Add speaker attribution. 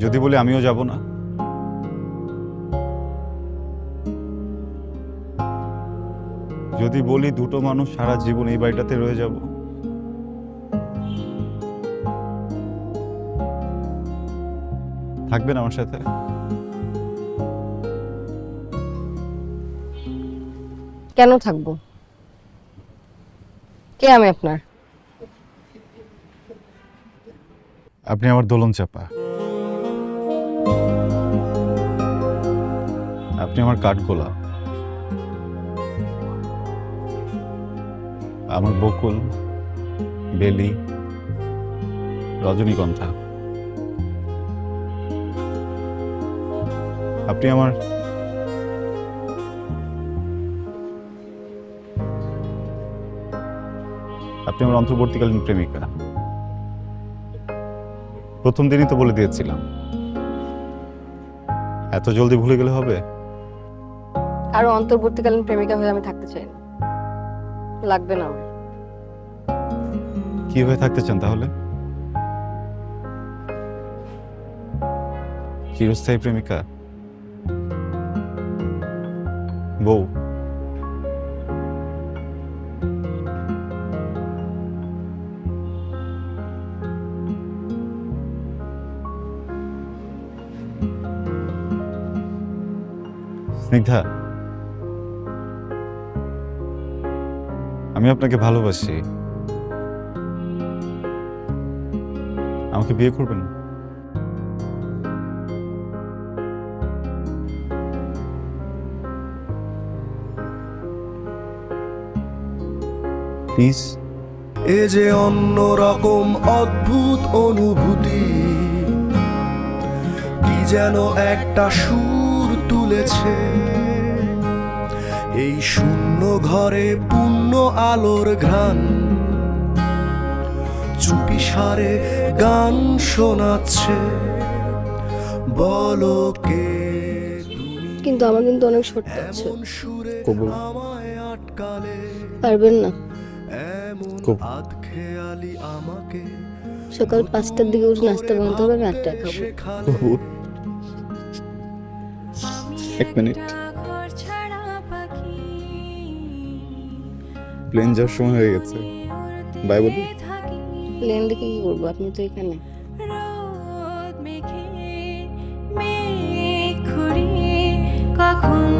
Speaker 1: যদি বলি আমিও যাব না, যদি বলি দুটো মানুষ সারা জীবন এই বাড়িটাতে রয়ে যাব, থাকবেন আমার সাথে?
Speaker 2: কেন থাকবো? কে আমি আপনার?
Speaker 1: আপনি আমার দোলন চাপা, আপনি আমার কাঠগোলাপ, আমার বকুল, বেলি, রজনীগন্ধা। আপনি আমার অন্তর্বর্তীকালীন প্রেমিকা। প্রথম দিনই তো বলে দিয়েছিলাম, এত জলদি ভুলে গেলে হবে?
Speaker 2: আরো অন্তর্বর্তীকালীন প্রেমিকা হয়ে আমি থাকতে চাই না, লাগবে না আমার।
Speaker 1: কি হয়ে থাকতে চান তাহলে? চিরস্থায়ী প্রেমিকা, বউ? স্নিগ্ধা, আমি আপনাকে ভালোবাসি, আমাকে বিয়ে করবেন? প্লিজ।
Speaker 3: এ যে অন্যরকম অদ্ভুত অনুভূতি, কি যেন একটা সুর তুলেছে এই শূন্য ঘরে, পূর্ণ আলোর ঘ্রাণ চুপি সারে গান শোনাচ্ছে। বলো কে তুমি,
Speaker 2: কিন্তু আমার কিন্তু অনেক সত্যি আছে,
Speaker 3: এমন সুরে
Speaker 1: কবুল।
Speaker 3: আমায় আটকালে,
Speaker 2: পারবেন না?
Speaker 3: এমন
Speaker 1: কবুল।
Speaker 3: আধ খেয়ালি আমাকে
Speaker 2: সকাল 5টার দিকে উঠে নাস্তা বানাতে হবে, আমি 8টায় খাবো।
Speaker 1: কবুল। এক মিনিট, প্লেন যাওয়ার সময় হয়ে গেছে, বাই বলি।
Speaker 2: প্লেন দেখে কি করবো? আপনি তো এখানে।
Speaker 4: কখন